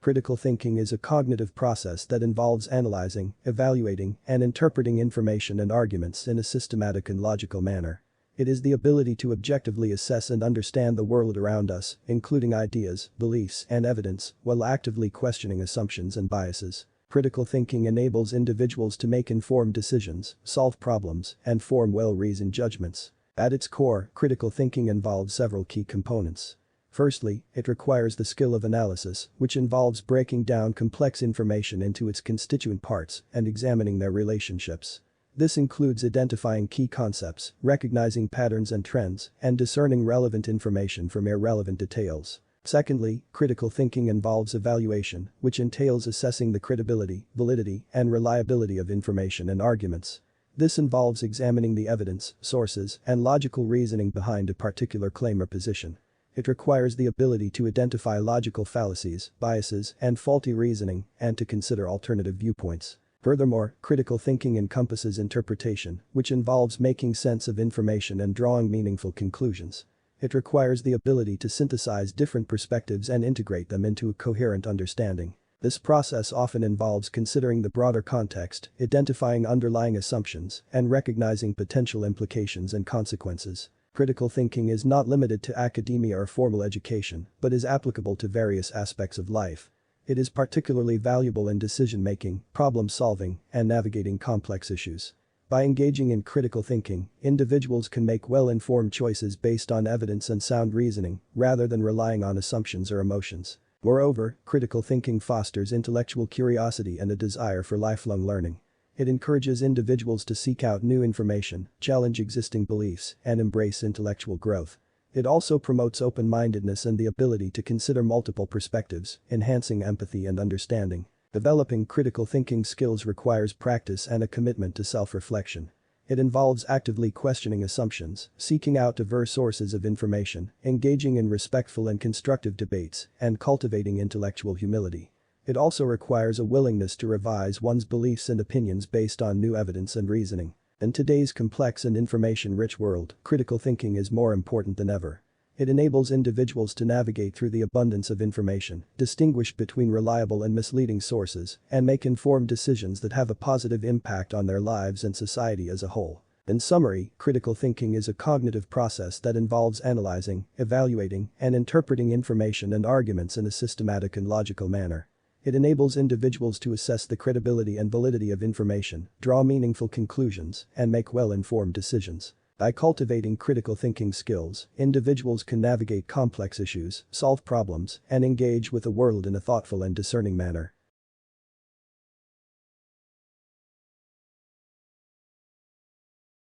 Critical thinking is a cognitive process that involves analyzing, evaluating, and interpreting information and arguments in a systematic and logical manner. It is the ability to objectively assess and understand the world around us, including ideas, beliefs, and evidence, while actively questioning assumptions and biases. Critical thinking enables individuals to make informed decisions, solve problems, and form well-reasoned judgments. At its core, critical thinking involves several key components. Firstly, it requires the skill of analysis, which involves breaking down complex information into its constituent parts and examining their relationships. This includes identifying key concepts, recognizing patterns and trends, and discerning relevant information from irrelevant details. Secondly, critical thinking involves evaluation, which entails assessing the credibility, validity, and reliability of information and arguments. This involves examining the evidence, sources, and logical reasoning behind a particular claim or position. It requires the ability to identify logical fallacies, biases, and faulty reasoning, and to consider alternative viewpoints. Furthermore, critical thinking encompasses interpretation, which involves making sense of information and drawing meaningful conclusions. It requires the ability to synthesize different perspectives and integrate them into a coherent understanding. This process often involves considering the broader context, identifying underlying assumptions, and recognizing potential implications and consequences. Critical thinking is not limited to academia or formal education, but is applicable to various aspects of life. It is particularly valuable in decision-making, problem-solving, and navigating complex issues. By engaging in critical thinking, individuals can make well-informed choices based on evidence and sound reasoning, rather than relying on assumptions or emotions. Moreover, critical thinking fosters intellectual curiosity and a desire for lifelong learning. It encourages individuals to seek out new information, challenge existing beliefs, and embrace intellectual growth. It also promotes open-mindedness and the ability to consider multiple perspectives, enhancing empathy and understanding. Developing critical thinking skills requires practice and a commitment to self-reflection. It involves actively questioning assumptions, seeking out diverse sources of information, engaging in respectful and constructive debates, and cultivating intellectual humility. It also requires a willingness to revise one's beliefs and opinions based on new evidence and reasoning. In today's complex and information-rich world, critical thinking is more important than ever. It enables individuals to navigate through the abundance of information, distinguish between reliable and misleading sources, and make informed decisions that have a positive impact on their lives and society as a whole. In summary, critical thinking is a cognitive process that involves analyzing, evaluating, and interpreting information and arguments in a systematic and logical manner. It enables individuals to assess the credibility and validity of information, draw meaningful conclusions, and make well-informed decisions. By cultivating critical thinking skills, individuals can navigate complex issues, solve problems, and engage with the world in a thoughtful and discerning manner.